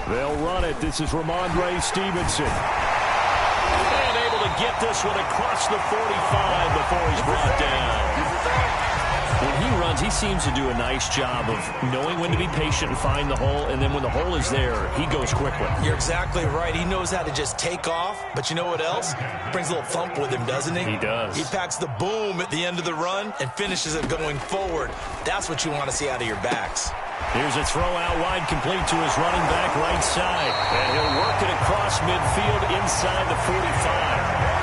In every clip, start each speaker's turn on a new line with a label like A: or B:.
A: They'll run it. This is Ramondre Stevenson. And able to get this one across the 45 before he's brought down.
B: When he runs, he seems to do a nice job of knowing when to be patient and find the hole, and then when the hole is there, he goes quickly.
C: You're exactly right. He knows how to just take off, but you know what else? Brings a little thump with him, doesn't he?
B: He does.
C: He packs the boom at the end of the run and finishes it going forward. That's what you want to see out of your backs.
A: Here's a throw out wide, complete to his running back right side. And he'll work it across midfield inside the 45.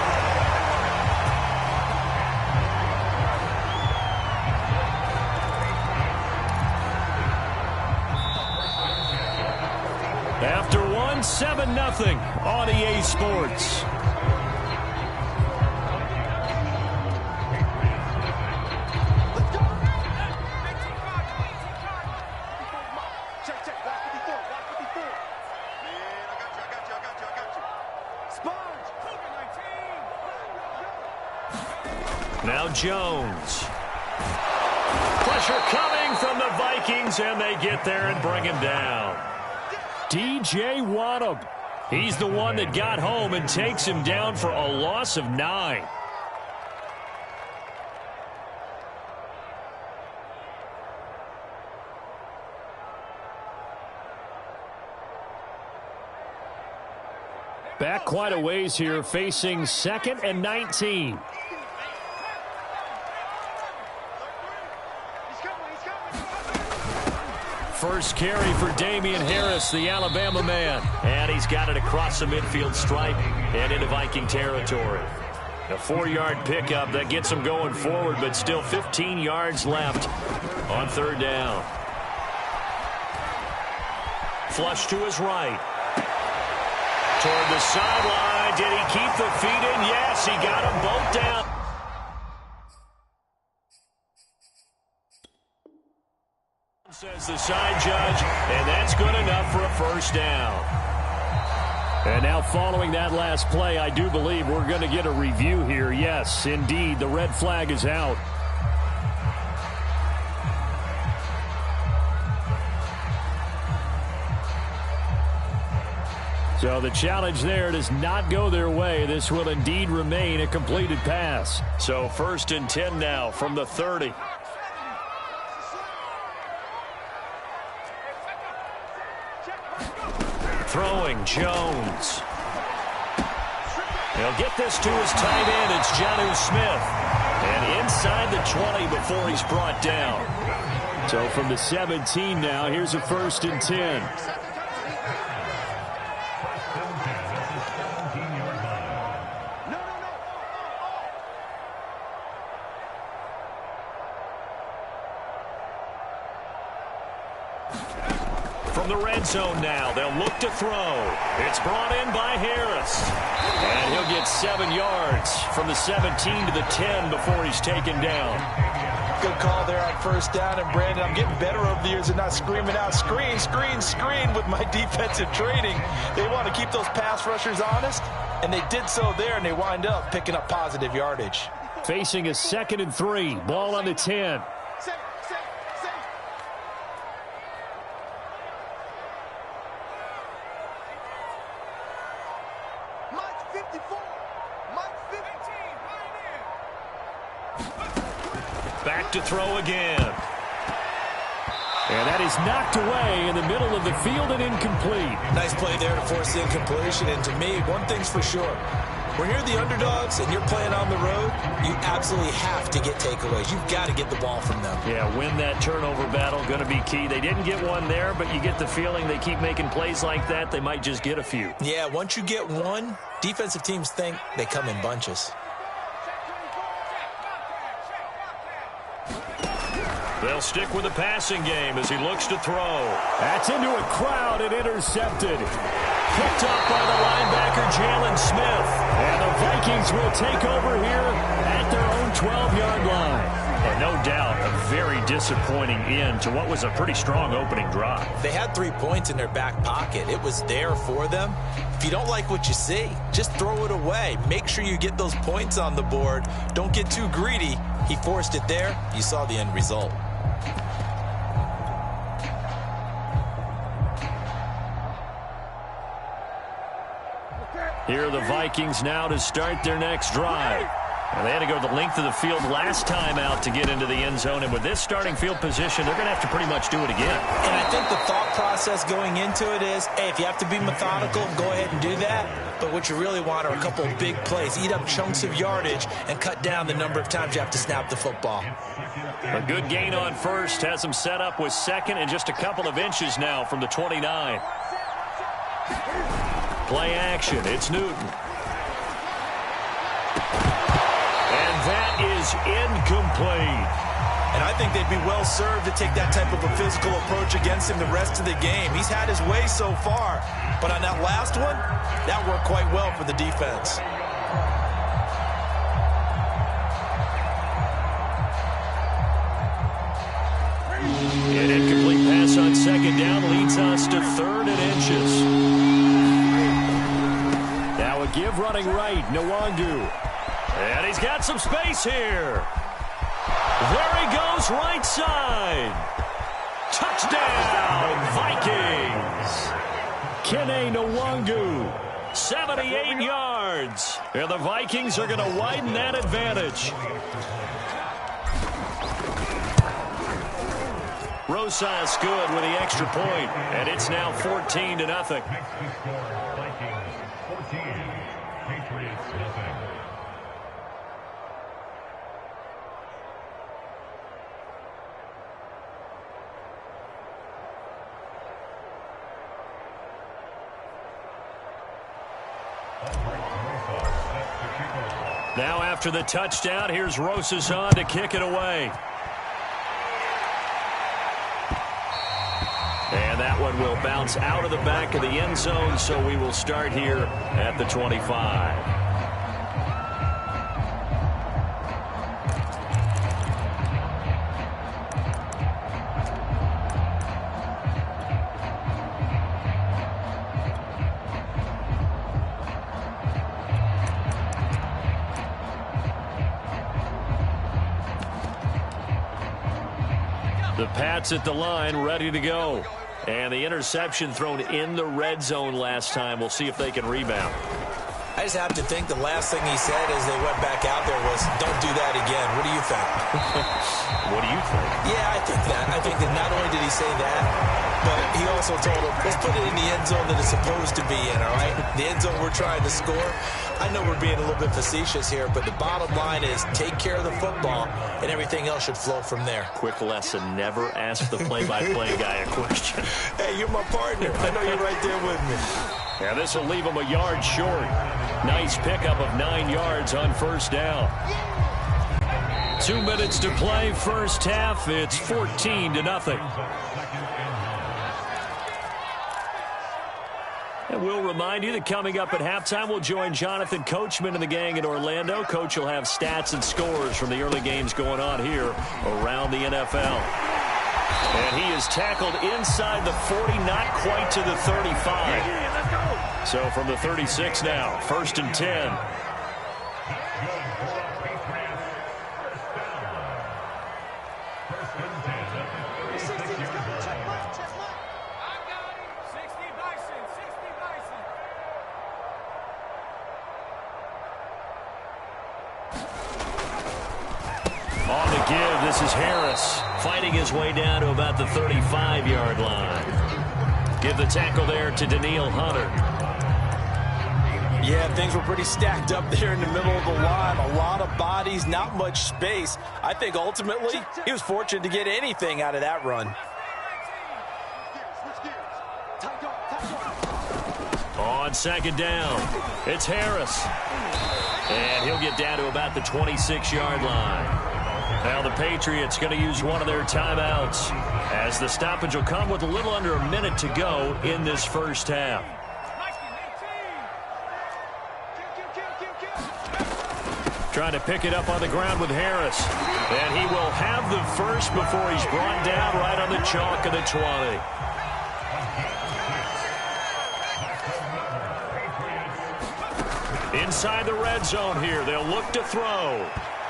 A: After one, 7-0 on EA Sports. Now Jones. Pressure coming from the Vikings, and they get there and bring him down. DJ Wadham. He's the one that got home and takes him down for a loss of 9. Back quite a ways here, facing 2nd and 19. First carry for Damian Harris, the Alabama man. And he's got it across the midfield stripe and into Viking territory. A 4-yard pickup that gets him going forward, but still 15 yards left on 3rd down. Flush to his right. Toward the sideline. Did he keep the feet in? Yes, he got them both down. Says the side judge, and that's good enough for a 1st down. And now following that last play, I do believe we're going to get a review here. Yes, indeed, the red flag is out. So the challenge there does not go their way. This will indeed remain a completed pass. So 1st and 10 now from the 30. Throwing Jones. He'll get this to his tight end. It's Jonnu Smith. And inside the 20 before he's brought down. So from the 17 now, here's a 1st and 10. From the red zone now, they'll look to throw. It's brought in by Harris. And he'll get 7 yards from the 17 to the 10 before he's taken down.
C: Good call there on 1st down. And, Brandon, I'm getting better over the years and not screaming out, screen, screen, screen with my defensive training. They want to keep those pass rushers honest, and they did so there, and they wind up picking up positive yardage.
A: Facing a 2nd and 3. Ball on the 10. Back to throw again. And that is knocked away in the middle of the field and incomplete.
C: Nice play there to force the incompletion. And to me, one thing's for sure. When you're the underdogs and you're playing on the road, you absolutely have to get takeaways. You've got to get the ball from them.
A: Yeah, win that turnover battle, going to be key. They didn't get one there, but you get the feeling they keep making plays like that, they might just get a few.
C: Yeah, once you get one, defensive teams think they come in bunches.
A: They'll stick with the passing game as he looks to throw. That's into a crowd and intercepted. Picked up by the linebacker, Jalen Smith. And the Vikings will take over here at their own 12-yard line. And no doubt, a very disappointing end to what was a pretty strong opening drive.
C: They had 3 points in their back pocket. It was there for them. If you don't like what you see, just throw it away. Make sure you get those points on the board. Don't get too greedy. He forced it there. You saw the end result.
A: Here are the Vikings now to start their next drive. And they had to go the length of the field last time out to get into the end zone. And with this starting field position, they're going to have to pretty much do it again.
C: And I think the thought process going into it is, hey, if you have to be methodical, go ahead and do that. But what you really want are a couple of big plays. Eat up chunks of yardage and cut down the number of times you have to snap the football.
A: A good gain on first. Has them set up with second and just a couple of inches now from the 29. Play action. It's Newton. That is incomplete.
C: And I think they'd be well served to take that type of a physical approach against him the rest of the game. He's had his way so far, but on that last one, that worked quite well for the defense.
A: An incomplete pass on second down leads us to 3rd and inches. Now a give running right, Nwangu. And he's got some space here. There he goes, right side. Touchdown, Vikings. Kene Nwangu, 78 yards. And the Vikings are going to widen that advantage. Rosas good with the extra point, and it's now 14-0. Now after the touchdown, here's Rosas on to kick it away. And that one will bounce out of the back of the end zone, so we will start here at the 25. The Pats at the line, ready to go. And the interception thrown in the red zone last time. We'll see if they can rebound.
C: I just have to think the last thing he said as they went back out there was, don't do that again. What do you think?
A: What do you think?
C: Yeah, I think that. I think that not only did he say that, but he also told him, let's put it in the end zone that it's supposed to be in, all right? The end zone we're trying to score. I know we're being a little bit facetious here, but the bottom line is take care of the football, and everything else should flow from there.
A: Quick lesson, never ask the play-by-play guy a question.
C: Hey, you're my partner. I know you're right there with me.
A: Yeah, this will leave him a yard short. Nice pickup of 9 yards on first down. 2 minutes to play, first half. It's 14-0. And we'll remind you that coming up at halftime, we'll join Jonathan Coachman and the gang in Orlando. Coach will have stats and scores from the early games going on here around the NFL. And he is tackled inside the 40, not quite to the 35. So from the 36 now, 1st and 10. On the give, this is Harris fighting his way down to about the 35-yard line. Give the tackle there to Daniil Hunter.
C: Yeah, things were pretty stacked up there in the middle of the line. A lot of bodies, not much space. I think ultimately he was fortunate to get anything out of that run.
A: On second down, it's Harris. And he'll get down to about the 26-yard line. Now the Patriots going to use one of their timeouts as the stoppage will come with a little under a minute to go in this first half. Trying to pick it up on the ground with Harris. And he will have the first before he's brought down right on the chalk of the 20. Inside the red zone here. They'll look to throw.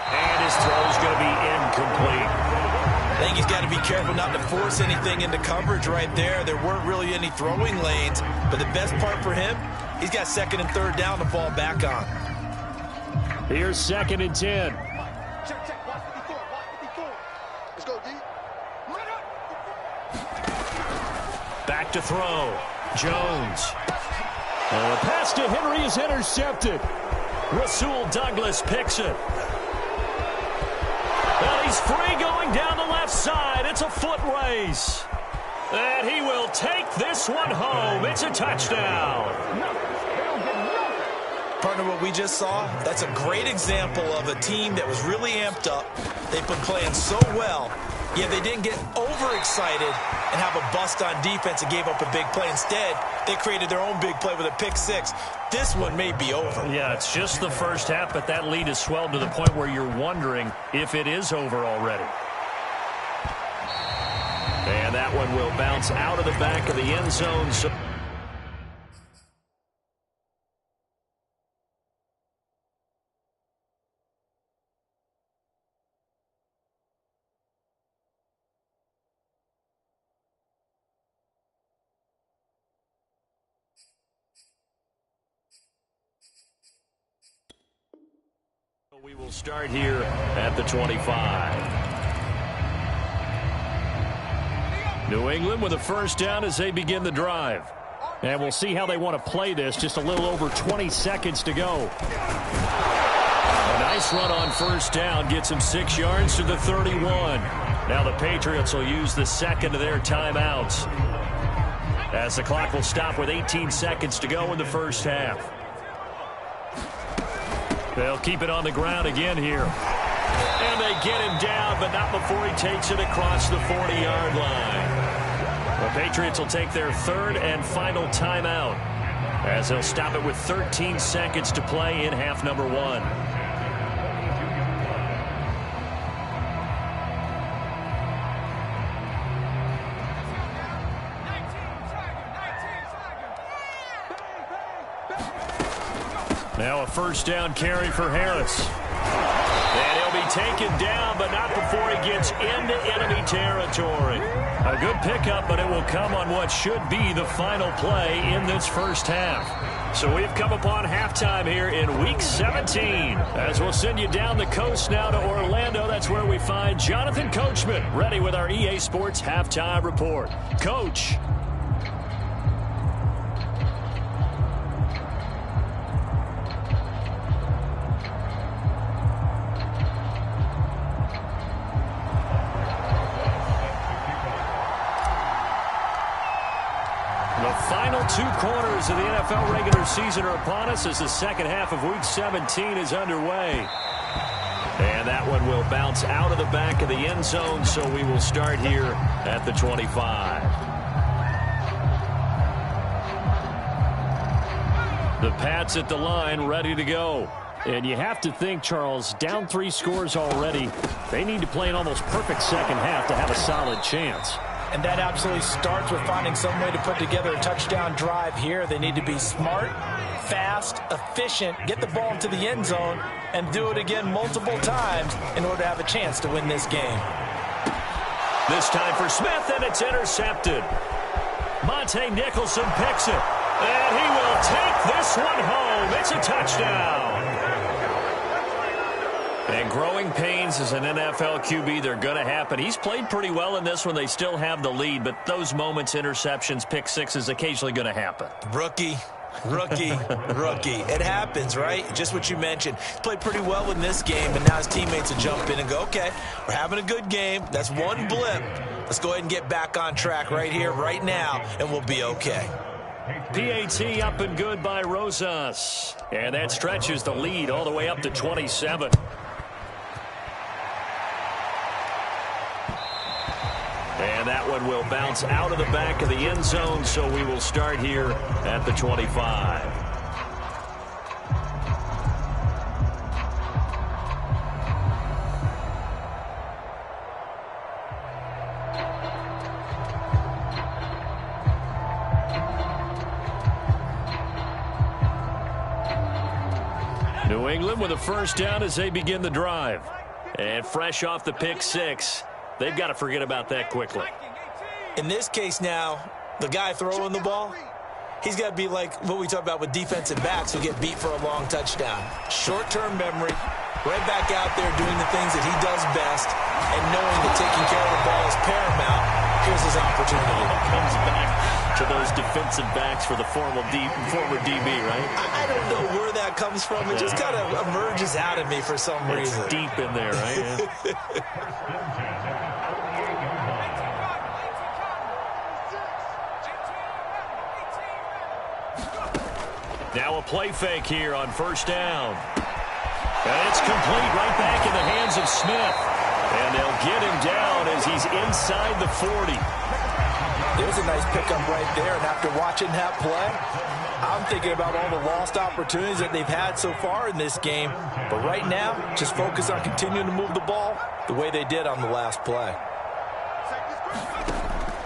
A: And his throw's going to be incomplete.
C: I think he's got to be careful not to force anything into coverage right there. There weren't really any throwing lanes. But the best part for him, He's got second and third down to fall back on.
A: Here's 2nd and 10.
D: Check. Watch 54. Let's go, D.
A: Back to throw. Jones. And the pass to Henry is intercepted. Rasul Douglas picks it. And he's free going down the left side. It's a foot race. And he will take this one home. It's a touchdown.
C: Partner, what we just saw, that's a great example of a team that was really amped up. They've been playing so well, yet they didn't get overexcited and have a bust on defense and gave up a big play. Instead, they created their own big play with a pick six. This one may be over.
A: Yeah, it's just the first half, but that lead has swelled to the point where you're wondering if it is over already. And that one will bounce out of the back of the end zone. So we will start here at the 25. New England with a first down as they begin the drive. And we'll see how they want to play this. Just a little over 20 seconds to go. A nice run on first down. Gets him 6 yards to the 31. Now the Patriots will use the second of their timeouts, as the clock will stop with 18 seconds to go in the first half. They'll keep it on the ground again here. And they get him down, but not before he takes it across the 40-yard line. The Patriots will take their third and final timeout, as they'll stop it with 13 seconds to play in half number 1. Now a first down carry for Harris. And he'll be taken down, but not before he gets into enemy territory. A good pickup, but it will come on what should be the final play in this first half. So we've come upon halftime here in Week 17. As we'll send you down the coast now to Orlando. That's where we find Jonathan Coachman, ready with our EA Sports Halftime Report. Coach. Final 2 quarters of the NFL regular season are upon us as the second half of Week 17 is underway. And that one will bounce out of the back of the end zone, so we will start here at the 25. The Pats at the line, ready to go. And you have to think, Charles, down 3 scores already. They need to play an almost perfect second half to have a solid chance.
C: And that absolutely starts with finding some way to put together a touchdown drive here. They need to be smart, fast, efficient, get the ball into the end zone, and do it again multiple times in order to have a chance to win this game.
A: This time for Smith, and it's intercepted. Monte Nicholson picks it, and he will take this one home. It's a touchdown. And growing pains as an NFL QB, they're going to happen. He's played pretty well in this one. They still have the lead, but those moments, interceptions, pick sixes, occasionally going to happen.
C: Rookie. It happens, right? Just what you mentioned. He's played pretty well in this game, and now his teammates will jump in and go, okay, we're having a good game. That's one blip. Let's go ahead and get back on track right here, right now, and we'll be okay.
A: PAT up and good by Rosas. And that stretches the lead all the way up to 27. And that one will bounce out of the back of the end zone, so we will start here at the 25. New England with a first down as they begin the drive. And fresh off the pick six, they've got to forget about that quickly.
C: In this case now, the guy throwing the ball, He's got to be like what we talk about with defensive backs who get beat for a long touchdown. Short-term memory, right back out there doing the things that he does best, and knowing that taking care of the ball is paramount. Here's his opportunity.
B: Comes back to those defensive backs for the former DB, right?
C: I don't know where that comes from. It just kind of emerges out of me for some reason.
B: It's deep in there, right?
A: Now a play fake here on first down. And it's complete right back in the hands of Smith. And they'll get him down as he's inside the 40.
C: There's a nice pickup right there, and after watching that play, I'm thinking about all the lost opportunities that they've had so far in this game. But right now, just focus on continuing to move the ball the way they did on the last play.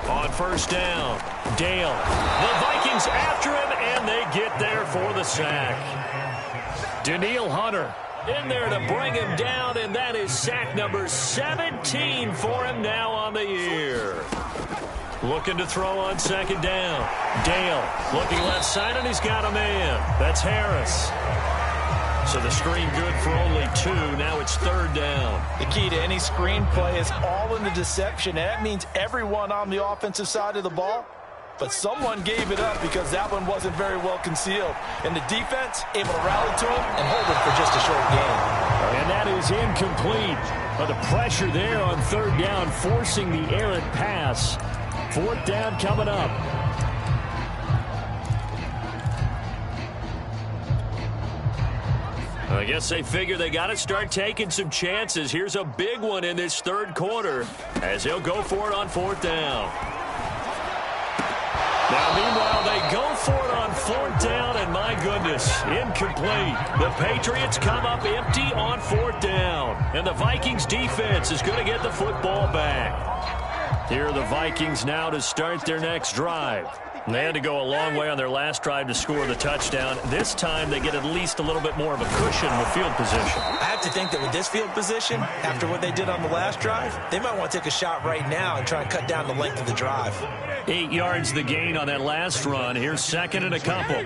A: On first down, Dale. The Vikings after him, and they get there for the sack. Danielle Hunter in there to bring him down, and that is sack number 17 for him now on the year. Looking to throw on second down. Dale looking left side, and he's got a man. That's Harris. So the screen good for only 2. Now it's third down.
C: The key to any screen play is all in the deception. That means everyone on the offensive side of the ball, but someone gave it up because that one wasn't very well concealed. And the defense able to rally to him and hold him for just a short gain.
A: And that is incomplete. But the pressure there on third down, forcing the errant pass. Fourth down coming up. I guess they figure they got to start taking some chances. Here's a big one in this third quarter as they'll go for it on fourth down. Now, meanwhile, they go for it on fourth down, and my goodness, incomplete. The Patriots come up empty on fourth down, and the Vikings defense is going to get the football back. Here are the Vikings now to start their next drive. They had to go a long way on their last drive to score the touchdown. This time, they get at least a little bit more of a cushion with field position.
C: I have to think that with this field position, after what they did on the last drive, they might want to take a shot right now and try and cut down the length of the drive.
A: 8 yards the gain on that last run. Here's second and a couple.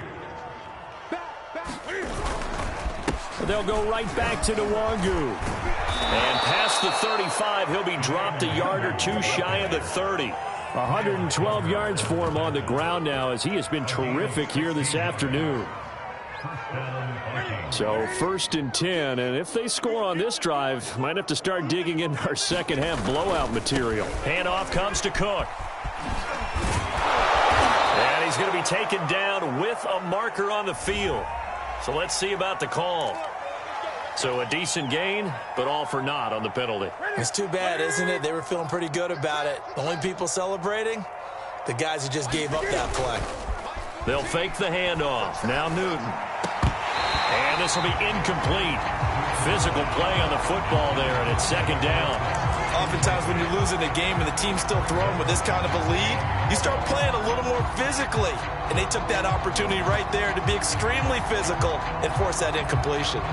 A: They'll go right back to Nwangu. And past the 35, he'll be dropped a yard or two shy of the 30. 112 yards for him on the ground now as he has been terrific here this afternoon. So first and 10, and if they score on this drive, might have to start digging in our second half blowout material. Handoff comes to Cook. And he's going to be taken down with a marker on the field. So let's see about the call. So a decent gain, but all for naught on the penalty.
C: It's too bad, isn't it? They were feeling pretty good about it. The only people celebrating, the guys who just gave up that play.
A: They'll fake the handoff. Now Newton. And this will be incomplete. Physical play on the football there, and it's second down.
C: Oftentimes when you're losing a game and the team's still throwing with this kind of a lead, you start playing a little more physically. And they took that opportunity right there to be extremely physical and force that incompletion.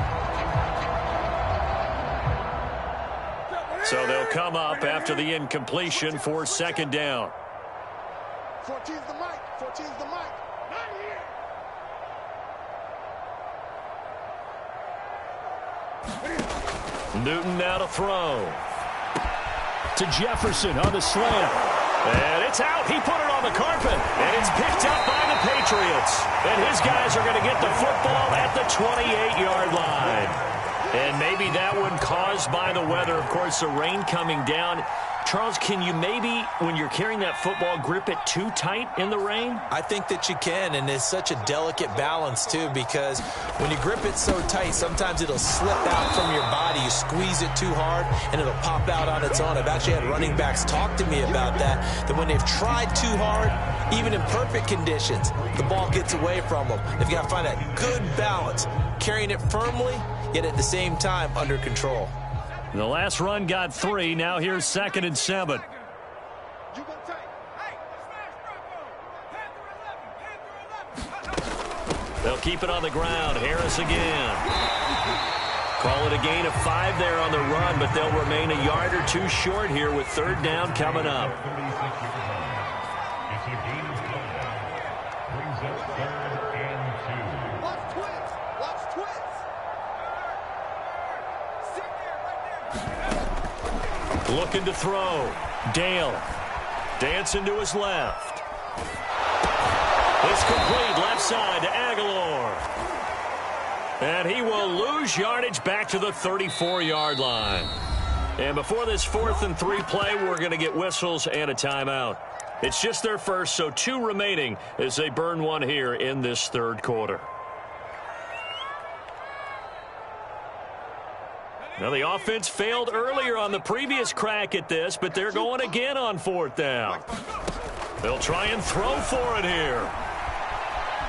A: So they'll come up after the incompletion for second down.
D: 14's the mic. 14's the mic. Not here.
A: Newton now to throw. To Jefferson on the slant. And it's out. He put it on the carpet. And it's picked up by the Patriots. And his guys are going to get the football at the 28-yard line. And maybe that one caused by the weather. Of course, the rain coming down. Charles, can you maybe, when you're carrying that football, grip it too tight in the rain?
C: I think that you can, and it's such a delicate balance, too, because when you grip it so tight, sometimes it'll slip out from your body. You squeeze it too hard, and it'll pop out on its own. I've actually had running backs talk to me about that when they've tried too hard, even in perfect conditions, the ball gets away from them. They've got to find that good balance, carrying it firmly, yet at the same time under control.
A: The last run got 3. Now here's second and 7. They'll keep it on the ground. Harris again. Call it a gain of 5 there on the run, but they'll remain a yard or two short here with third down coming up.
D: Watch twins. Watch twins. Sit there, right there.
A: Looking to throw. Dale. Dancing to his left. It's complete left side to Aguilar. And he will lose yardage back to the 34-yard line. And before this 4th and 3 play, we're going to get whistles and a timeout. It's just their first, so 2 remaining as they burn one here in this 3rd quarter. Now, the offense failed earlier on the previous crack at this, but they're going again on 4th down. They'll try and throw for it here.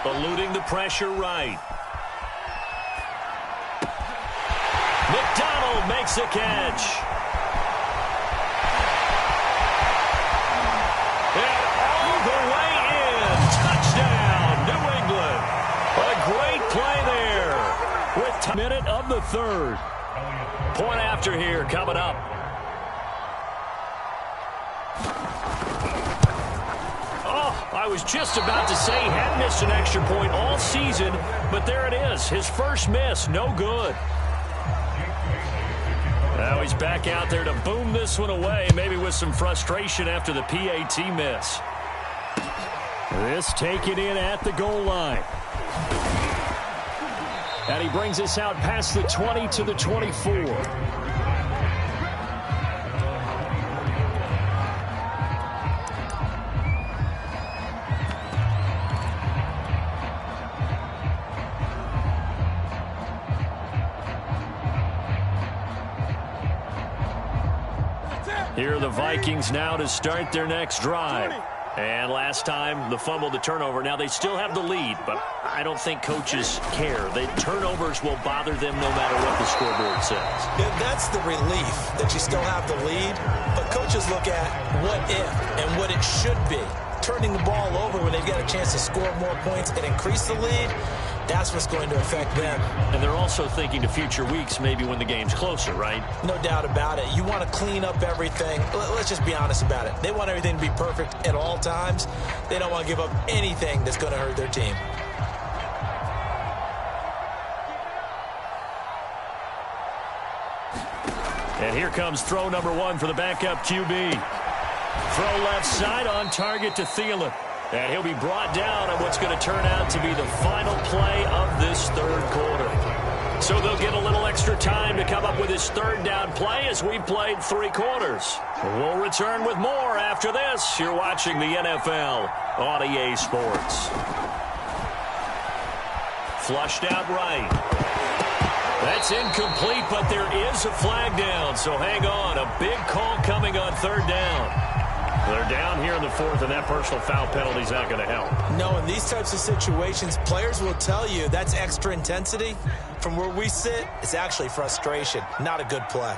A: Eluding the pressure right. McDonald makes the catch. And all the way in. Touchdown, New England. A great play there with a minute of the 3rd. Point after here coming up. Oh, I was just about to say he hadn't missed an extra point all season, but there it is. His first miss, no good. Now he's back out there to boom this one away, maybe with some frustration after the PAT miss. This taken in at the goal line. And he brings us out past the 20 to the 24. Here are the Vikings now to start their next drive. And last time, the fumble, the turnover. Now, they still have the lead, but I don't think coaches care. The turnovers will bother them no matter what the scoreboard says.
C: Yeah, that's the relief that you still have the lead, but coaches look at what if and what it should be. Turning the ball over when they've got a chance to score more points and increase the lead, that's what's going to affect them.
A: And they're also thinking to future weeks, maybe when the game's closer, right?
C: No doubt about it. You want to clean up everything. Let's just be honest about it. They want everything to be perfect at all times. They don't want to give up anything that's going to hurt their team.
A: And here comes throw number 1 for the backup QB. Throw left side on target to Thielen. And he'll be brought down on what's going to turn out to be the final play of this 3rd quarter. So they'll get a little extra time to come up with his 3rd down play as we've played 3 quarters. We'll return with more after this. You're watching the NFL on EA Sports. Flushed out right. That's incomplete, but there is a flag down, so hang on. A big call coming on 3rd down. They're down here in the 4th, and that personal foul penalty is not going to help.
C: No, in these types of situations, players will tell you that's extra intensity. From where we sit, it's actually frustration, not a good play.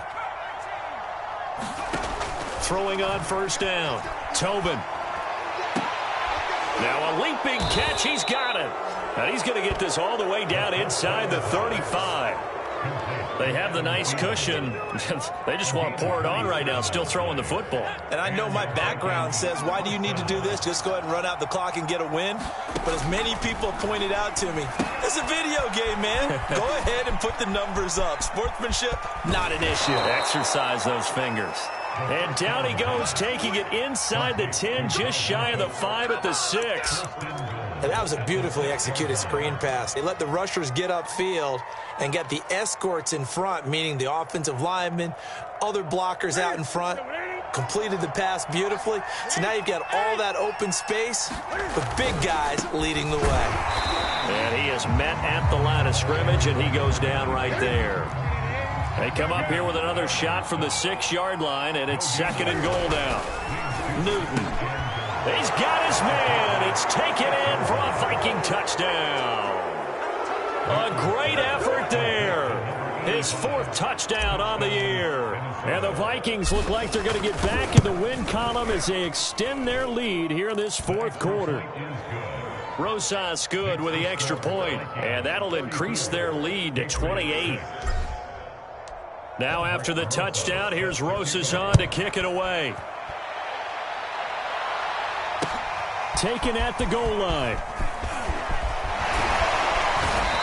A: Throwing on 1st down. Tobin. Now a leaping catch. He's got it. And he's going to get this all the way down inside the 35. They have the nice cushion. They just want to pour it on right now, still throwing the football.
C: And I know my background says, why do you need to do this? Just go ahead and run out the clock and get a win. But as many people pointed out to me, it's a video game, man. Go ahead and put the numbers up. Sportsmanship, not an issue.
A: Exercise those fingers. And down he goes, taking it inside the 10, just shy of the 5 at the 6.
C: And that was a beautifully executed screen pass. They let the rushers get upfield and get the escorts in front, meaning the offensive linemen, other blockers out in front, completed the pass beautifully. So now you've got all that open space with big guys leading the way.
A: And he is met at the line of scrimmage, and he goes down right there. They come up here with another shot from the 6-yard line, and it's 2nd and goal now. Newton. He's got his man. It's taken in for a Viking touchdown. A great effort there. His 4th touchdown on the year. And the Vikings look like they're going to get back in the win column as they extend their lead here in this 4th quarter. Rosas good with the extra point, and that'll increase their lead to 28. Now after the touchdown, here's Rosas on to kick it away. Taken at the goal line.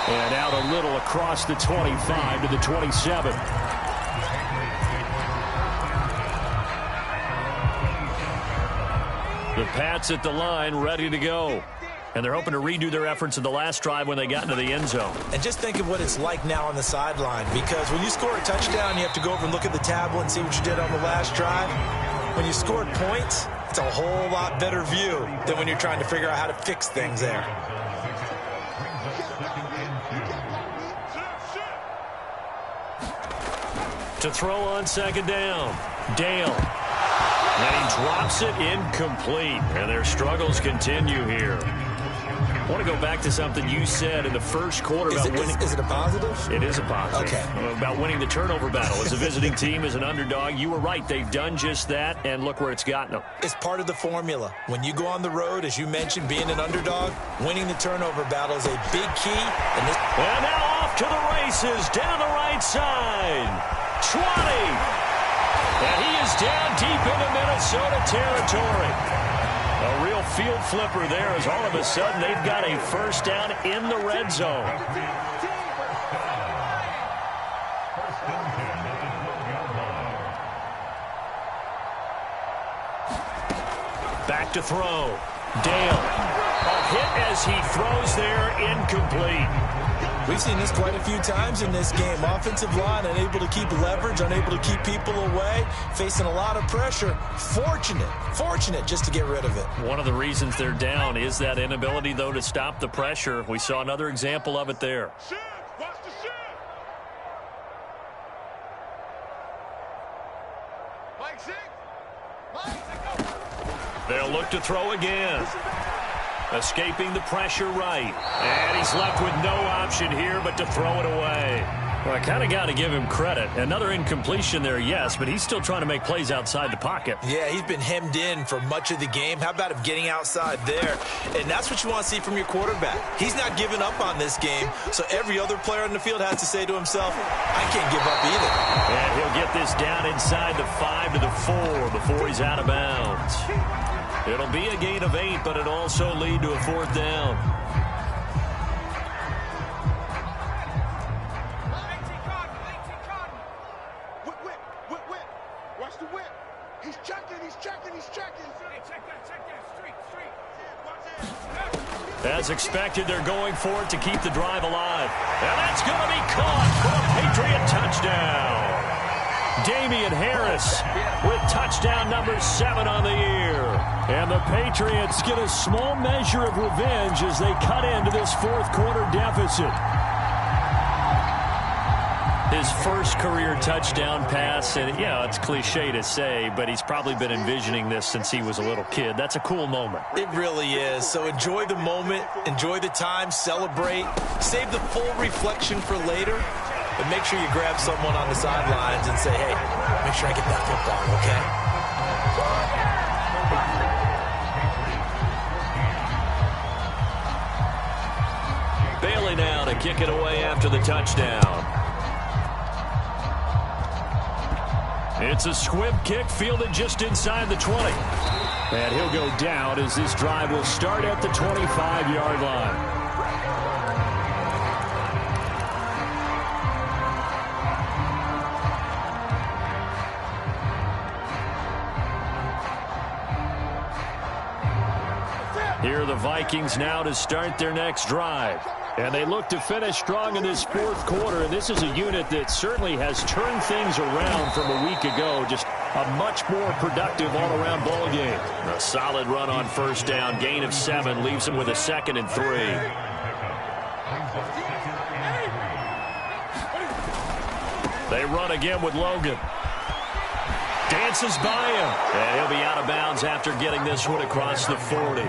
A: And out a little across the 25 to the 27. The Pats at the line, ready to go. And they're hoping to redo their efforts in the last drive when they got into the end zone.
C: And just think of what it's like now on the sideline, because when you score a touchdown, you have to go over and look at the tablet and see what you did on the last drive. When you scored points, it's a whole lot better view than when you're trying to figure out how to fix things there.
A: To throw on second down, Dale. And he drops it incomplete. And their struggles continue here. I want to go back to something you said in the first quarter about winning.
C: Is it a positive?
A: It is a positive.
C: Okay.
A: About winning the turnover battle. As a visiting team, as an underdog, you were right. They've done just that, and look where it's gotten them.
C: It's part of the formula. When you go on the road, as you mentioned, being an underdog, winning the turnover battle is a big key.
A: And now off to the races, down the right side. 20. And he is down deep into Minnesota territory. A real field flipper there, as all of a sudden they've got a first down in the red zone. Back to throw. Dale. A hit as he throws there, incomplete.
C: We've seen this quite a few times in this game. Offensive line unable to keep leverage, unable to keep people away, facing a lot of pressure. Fortunate just to get rid of it.
A: One of the reasons they're down is that inability, though, to stop the pressure. We saw another example of it there.
D: Watch the shit. Mike 6. Mike,
A: They'll look to throw again. Escaping the pressure right. And he's left with no option here but to throw it away. Well, I kind of got to give him credit. Another incompletion there, yes, but he's still trying to make plays outside the pocket.
C: Yeah, he's been hemmed in for much of the game. How about him getting outside there? And that's what you want to see from your quarterback. He's not giving up on this game, so every other player on the field has to say to himself, I can't give up either.
A: And he'll get this down inside the 5 to the 4 before he's out of bounds. It'll be a gain of 8, but it'll also lead to a fourth down.
D: whip. Watch the whip. He's checking. Hey, check that. Street.
A: As expected, they're going for it to keep the drive alive. And that's going to be caught for a Patriot touchdown. Damian Harris with touchdown number 7 on the year. And the Patriots get a small measure of revenge as they cut into this fourth quarter deficit. His first career touchdown pass, and yeah, it's cliche to say, but he's probably been envisioning this since he was a little kid. That's a cool moment.
C: It really is. So enjoy the moment, enjoy the time, celebrate, save the full reflection for later. But make sure you grab someone on the sidelines and say, hey, make sure I get that football, okay?
A: Bailey now to kick it away after the touchdown. It's a squib kick fielded just inside the 20. And he'll go down as this drive will start at the 25-yard line. Here are the Vikings now to start their next drive. And they look to finish strong in this fourth quarter. And this is a unit that certainly has turned things around from a week ago. Just a much more productive all-around ball game. A solid run on first down. Gain of 7 leaves them with a 2nd and 3. They run again with Logan. Dances by him. And he'll be out of bounds after getting this one across the 40.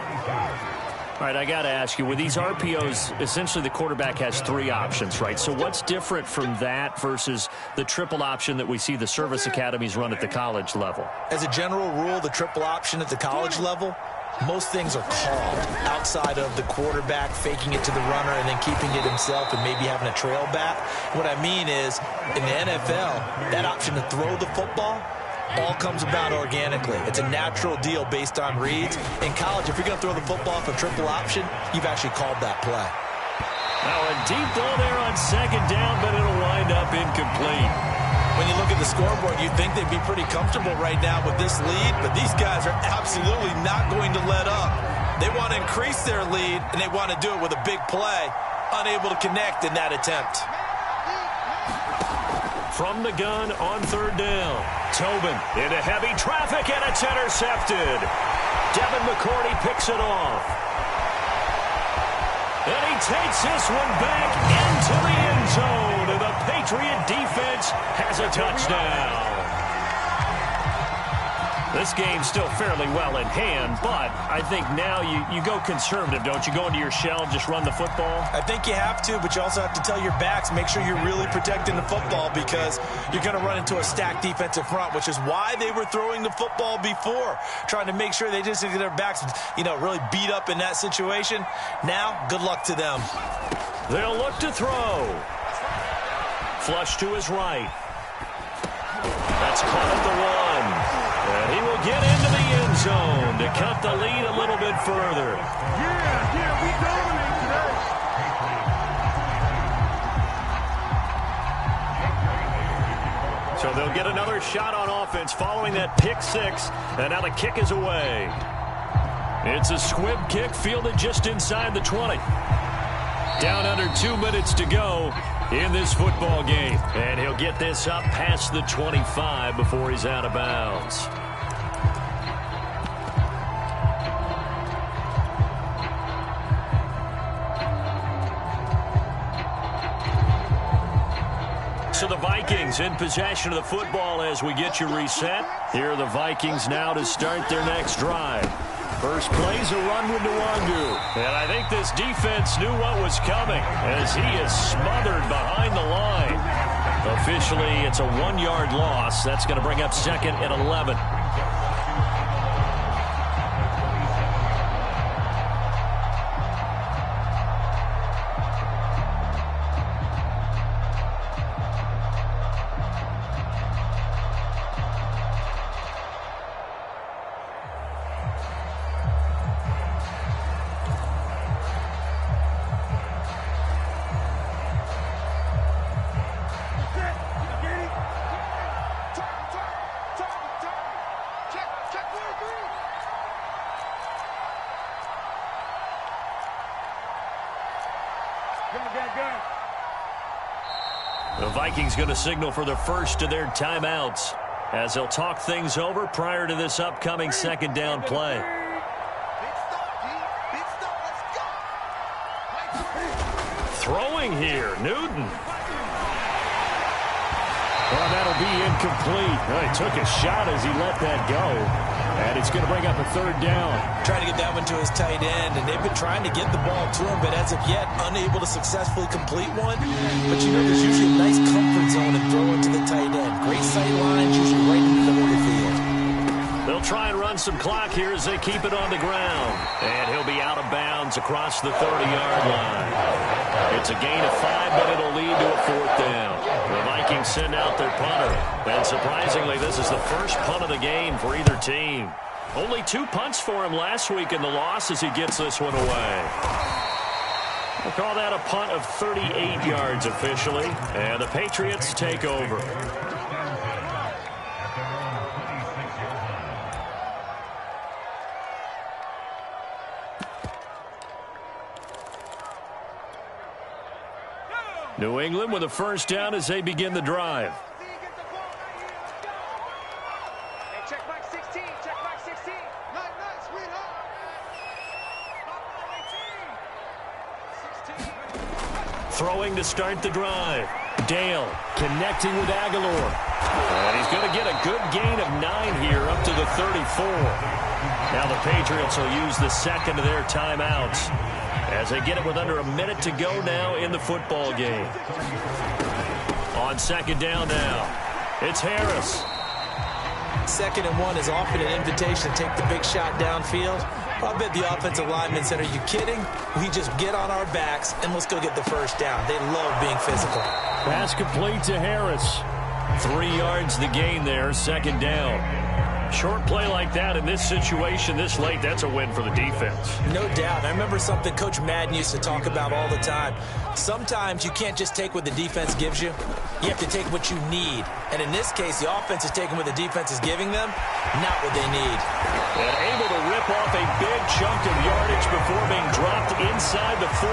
A: All right, I got to ask you, with these RPOs, essentially the quarterback has 3 options, right? So what's different from that versus the triple option that we see the service academies run at the college level?
C: As a general rule, the triple option at the college level, most things are called outside of the quarterback faking it to the runner and then keeping it himself and maybe having a trail back. What I mean is, in the NFL, that option to throw the football all comes about organically. It's a natural deal based on reads. In college, if you're going to throw the football for triple option, you've actually called that play.
B: Now a deep ball there on second down, but it'll wind up incomplete.
C: When you look at the scoreboard, you'd think they'd be pretty comfortable right now with this lead, but these guys are absolutely not going to let up. They want to increase their lead, and they want to do it with a big play. Unable to connect in that attempt.
B: From the gun on third down. Tobin into heavy traffic, and it's intercepted. Devin McCourty picks it off. And he takes this one back into the end zone. And the Patriot defense has a touchdown. This game's still fairly well in hand, but I think now you go conservative, don't you? Go into your shell and just run the football?
C: I think you have to, but you also have to tell your backs, make sure you're really protecting the football because you're going to run into a stacked defensive front, which is why they were throwing the football before, trying to make sure they just get their backs, really beat up in that situation. Now, good luck to them.
B: They'll look to throw. Flush to his right. That's caught at the one. And he will get into the end zone to cut the lead a little bit further.
D: Yeah, we dominate today.
B: So they'll get another shot on offense following that pick six. And now the kick is away. It's a squib kick fielded just inside the 20. Down under 2 minutes to go in this football game. And he'll get this up past the 25 before he's out of bounds. So the Vikings in possession of the football as we get you reset. Here are the Vikings now to start their next drive. First play's a run with Nwangu. And I think this defense knew what was coming as he is smothered behind the line. Officially, it's a 1-yard loss. That's going to bring up second and 11. The Vikings going to signal for the first of their timeouts as they'll talk things over prior to this upcoming second down play. Throwing here, Newton. Well, that'll be incomplete. Well, he took a shot as he let that go. And it's going to bring up a third down.
C: Trying to get that one to his tight end, and they've been trying to get the ball to him, but as of yet, unable to successfully complete one. But there's usually a nice comfort zone and throw it to the tight end. Great sight lines, usually right in the middle of the field.
B: They'll try and run some clock here as they keep it on the ground. And he'll be out of bounds across the 30-yard line. It's a gain of 5, but it'll lead to a fourth down. The Vikings send out their punter. And surprisingly, this is the first punt of the game for either team. Only 2 punts for him last week in the loss as he gets this one away. We'll call that a punt of 38 yards officially. And the Patriots take over. New England with a first down as they begin the drive.
D: Check back 16, check back 16. Nice, sweetheart. 16.
B: Throwing to start the drive. Dale connecting with Aguilar. And he's going to get a good gain of 9 here up to the 34. Now the Patriots will use the second of their timeouts as they get it with under a minute to go now in the football game. On second down now, it's Harris.
C: 2nd and 1 is often an invitation to take the big shot downfield. I bet the offensive linemen said, are you kidding? We just get on our backs and let's go get the first down. They love being physical.
B: Pass complete to Harris. 3 yards the gain there, second down. Short play like that in this situation this late, that's a win for the defense.
C: No doubt. I remember something Coach Madden used to talk about all the time. Sometimes you can't just take what the defense gives you. You have to take what you need. And in this case, the offense is taking what the defense is giving them, not what they need.
B: And able to rip off a big chunk of yardage before being dropped inside the 40.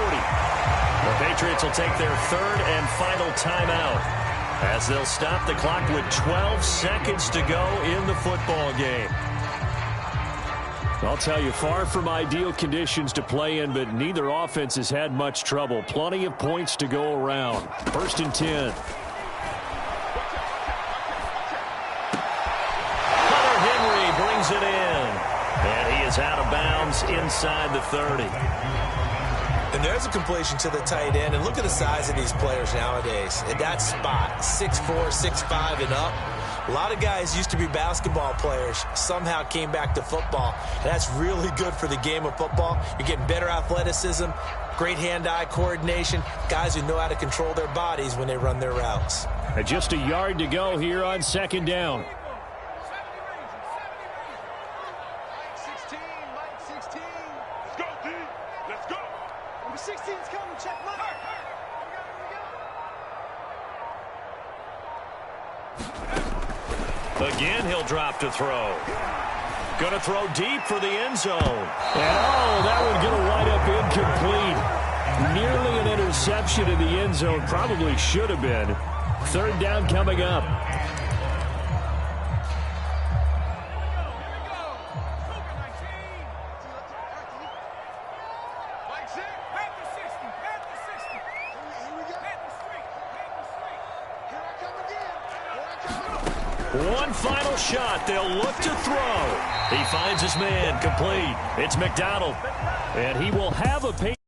B: The Patriots will take their third and final timeout as they'll stop the clock with 12 seconds to go in the football game.
A: I'll tell you, far from ideal conditions to play in, but neither offense has had much trouble. Plenty of points to go around. 1st and 10.
B: Hunter Henry brings it in. And he is out of bounds inside the 30.
C: And there's a completion to the tight end. And look at the size of these players nowadays. At that spot, 6'4", 6'5", and up. A lot of guys used to be basketball players, somehow came back to football. That's really good for the game of football. You're getting better athleticism, great hand-eye coordination, guys who know how to control their bodies when they run their routes.
A: And just a yard to go here on 2nd down.
D: Mike 16. Let's go, D. Let's go. Number 16's coming. Check Mike.
B: Again, he'll drop to throw. Going to throw deep for the end zone.
A: And that one going to wind up incomplete. Nearly an interception in the end zone. Probably should have been. 3rd down coming up.
B: One final shot. They'll look to throw. He finds his man complete. It's McDonald.
A: And he will have a